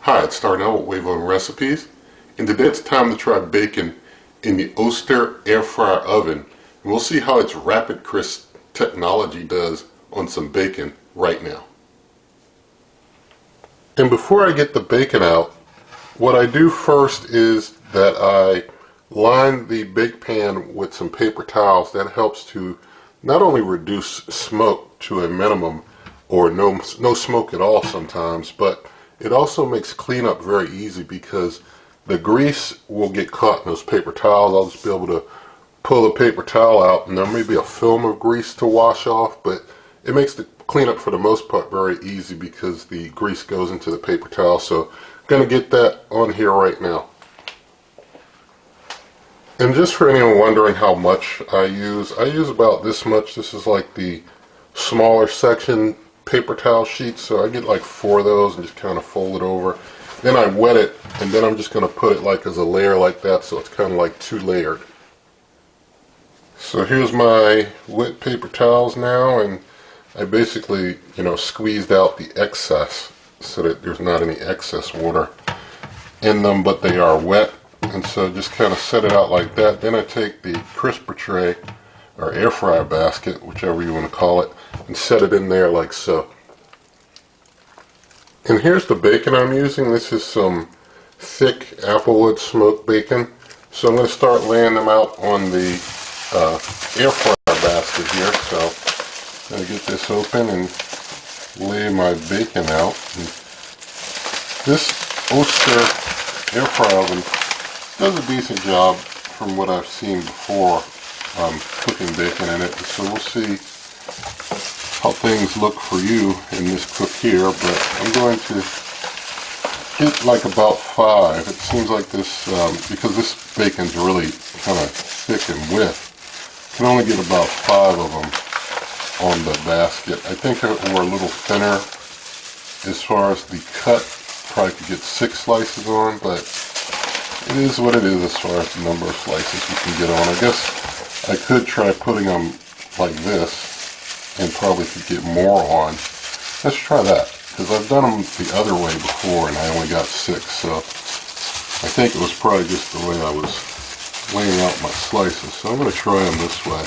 Hi, it's Darnell with Wave on Recipes, and today it's time to try bacon in the Oster air fryer oven. And we'll see how its RapidCrisp technology does on some bacon right now. And before I get the bacon out, what I do first is that I line the bake pan with some paper towels. That helps to not only reduce smoke to a minimum, or no smoke at all sometimes, but it also makes cleanup very easy because the grease will get caught in those paper towels. I'll just be able to pull the paper towel out and there may be a film of grease to wash off, but it makes the cleanup for the most part very easy because the grease goes into the paper towel. So I'm going to get that on here right now. And just for anyone wondering how much I use about this much. This is like the smaller section paper towel sheets, so I get like 4 of those and just kind of fold it over. Then I wet it, and then I'm just going to put it like as a layer like that, so it's kind of like 2-layered. So here's my wet paper towels now, and I basically, squeezed out the excess so that there's not any excess water in them, but they are wet. And so just kind of set it out like that. Then I take the crisper tray, or air fryer basket, whichever you want to call it, and set it in there like so. And here's the bacon I'm using. This is some thick applewood smoked bacon. So I'm going to start laying them out on the air fryer basket here. So I'm going to get this open and lay my bacon out. And this Oster air fryer oven does a decent job from what I've seen before cooking bacon in it. So we'll see how things look for you in this cook here, but I'm going to get like about 5. It seems like this, because this bacon's really kind of thick and width, can only get about 5 of them on the basket. I think if it were a little thinner as far as the cut, probably could get 6 slices on, but it is what it is as far as the number of slices you can get on. I guess I could try putting them like this and probably could get more on. Let's try that, because I've done them the other way before and I only got 6, so I think it was probably just the way I was laying out my slices. So I'm going to try them this way.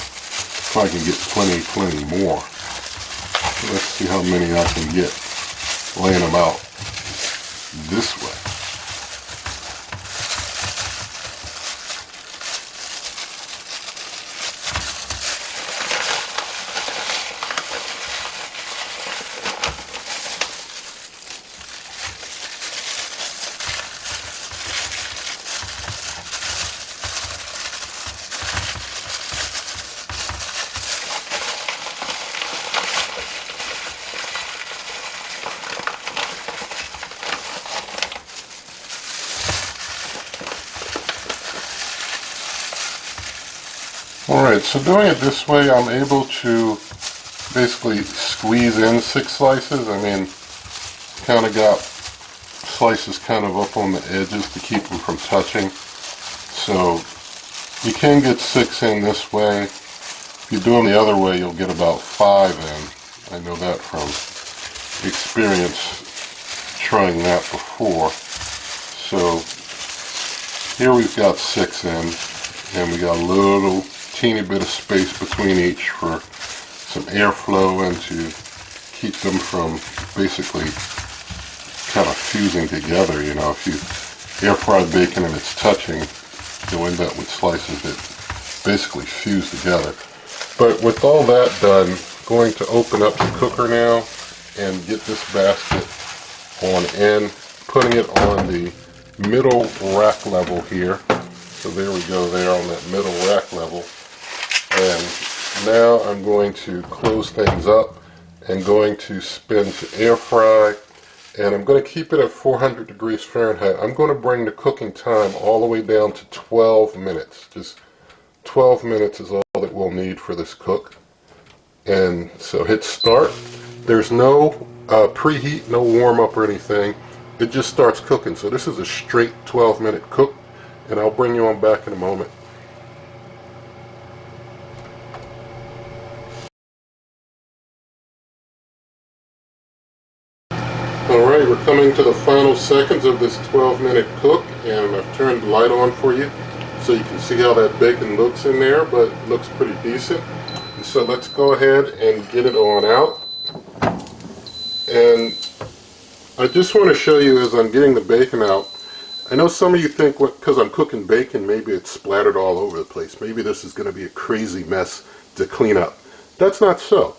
Probably can get plenty more. So let's see how many I can get laying them out this way. Alright, so doing it this way, I'm able to basically squeeze in 6 slices. I mean, kind of got slices kind of up on the edges to keep them from touching. So you can get 6 in this way. If you do them the other way, you'll get about 5 in. I know that from experience trying that before. So here we've got 6 in, and we got a little teeny bit of space between each for some airflow and to keep them from basically kind of fusing together. If you air fry bacon and it's touching, you'll end up with slices that basically fuse together. But with all that done, I'm going to open up the cooker now and get this basket on in, putting it on the middle rack level here. So there we go, there on that middle rack level. And now I'm going to close things up and going to spin to air fry, and I'm going to keep it at 400 degrees Fahrenheit. I'm going to bring the cooking time all the way down to 12 minutes. Just 12 minutes is all that we'll need for this cook. And so hit start. There's no preheat, no warm up or anything. It just starts cooking. So this is a straight 12-minute cook, and I'll bring you on back in a moment. Alright, we're coming to the final final seconds of this 12-minute cook, and I've turned the light on for you so you can see how that bacon looks in there, but it looks pretty decent. And so let's go ahead and get it on out. And I just want to show you as I'm getting the bacon out, I know some of you think because I'm cooking bacon, maybe it's splattered all over the place. Maybe this is going to be a crazy mess to clean up. That's not so.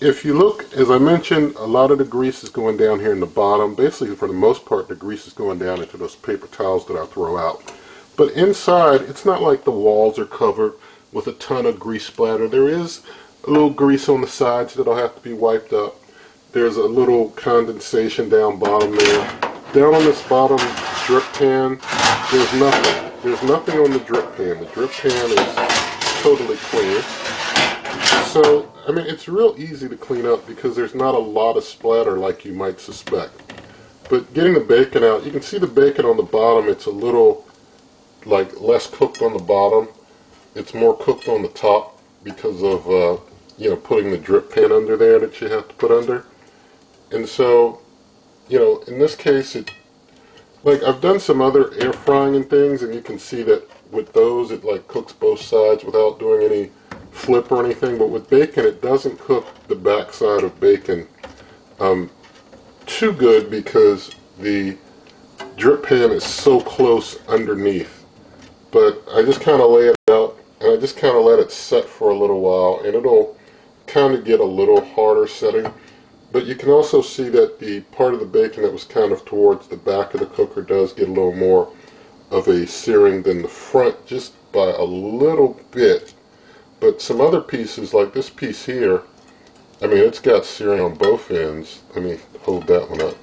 If you look, as I mentioned, a lot of the grease is going down here in the bottom. Basically, for the most part, the grease is going down into those paper towels that I throw out. But inside, it's not like the walls are covered with a ton of grease splatter. There is a little grease on the sides that'll have to be wiped up. There's a little condensation down bottom there. Down on this bottom drip pan, there's nothing. There's nothing on the drip pan. The drip pan is totally clean. So, I mean, it's real easy to clean up because there's not a lot of splatter like you might suspect. But getting the bacon out, you can see the bacon on the bottom, it's a little, like, less cooked on the bottom. It's more cooked on the top because of, you know, putting the drip pan under there that you have to put under. And so, you know, in this case, like I've done some other air frying and things, and you can see that with those it like cooks both sides without doing any flip or anything. But with bacon, it doesn't cook the back side of bacon too good because the drip pan is so close underneath. But I just kind of lay it out and I just kind of let it set for a little while, and it'll kind of get a little harder setting. But you can also see that the part of the bacon that was kind of towards the back of the cooker does get a little more of a searing than the front, just by a little bit. But some other pieces, like this piece here, I mean, it's got searing on both ends. Let me hold that one up.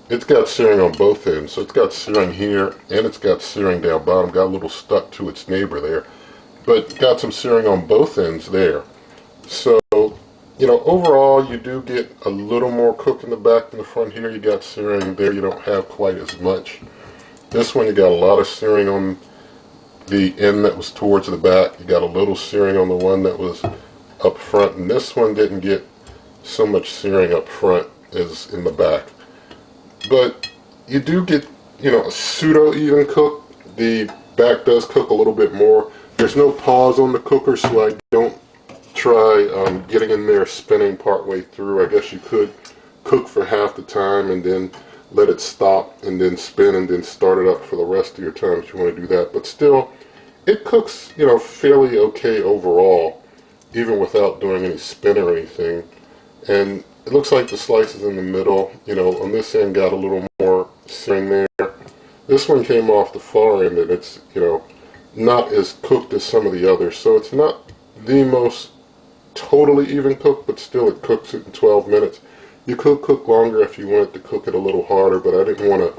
It's got searing on both ends. So it's got searing here, and it's got searing down bottom. Got a little stuck to its neighbor there. But got some searing on both ends there. So, you know, overall, you do get a little more cook in the back than the front here. You got searing there. You don't have quite as much. This one, you got a lot of searing on the end that was towards the back. You got a little searing on the one that was up front. And this one didn't get so much searing up front as in the back. But you do get, you know, a pseudo-even cook. The back does cook a little bit more. There's no pause on the cooker, so I don't try getting in there spinning part way through. I guess you could cook for half the time and then let it stop and then spin and then start it up for the rest of your time if you want to do that. But still, it cooks, you know, fairly okay overall, even without doing any spin or anything. And it looks like the slices in the middle, you know, on this end got a little more searing there. This one came off the far end and it's, you know, not as cooked as some of the others. So it's not the most totally even cooked, but still it cooks it in 12 minutes. You could cook longer if you wanted to cook it a little harder, but I didn't want to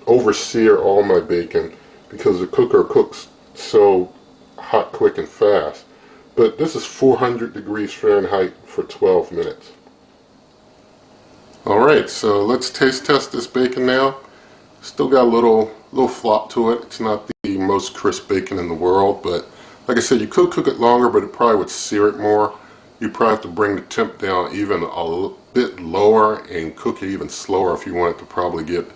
over-sear all my bacon because the cooker cooks so hot, quick, and fast. But this is 400 degrees Fahrenheit for 12 minutes. Alright, so let's taste test this bacon now. Still got a little flop to it. It's not the most crisp bacon in the world, but like I said, you could cook it longer, but it probably would sear it more. You probably have to bring the temp down even a bit lower and cook it even slower if you want it to probably get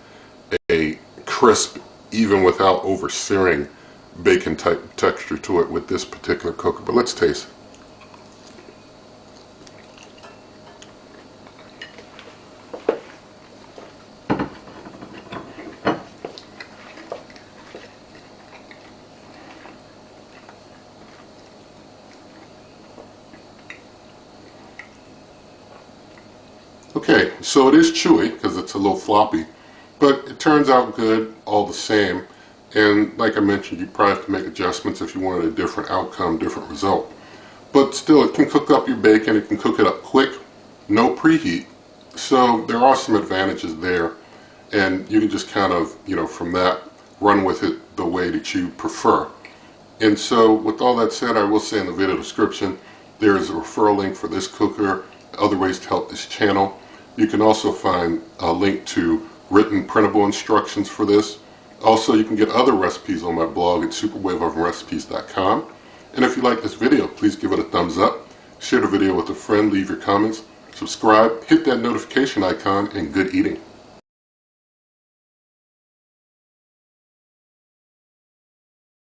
a crisp, even without over searing bacon type texture to it with this particular cooker. But let's taste it. Okay, so it is chewy because it's a little floppy, but it turns out good all the same. And like I mentioned, you probably have to make adjustments if you wanted a different outcome, different result. But still, it can cook up your bacon. It can cook it up quick, no preheat. So there are some advantages there, and you can just kind of, you know, from that, run with it the way that you prefer. And so with all that said, I will say in the video description, there is a referral link for this cooker, other ways to help this channel. You can also find a link to written printable instructions for this. Also, you can get other recipes on my blog at superwaveovenrecipes.com. And if you like this video, please give it a thumbs up, share the video with a friend, leave your comments, subscribe, hit that notification icon, and good eating.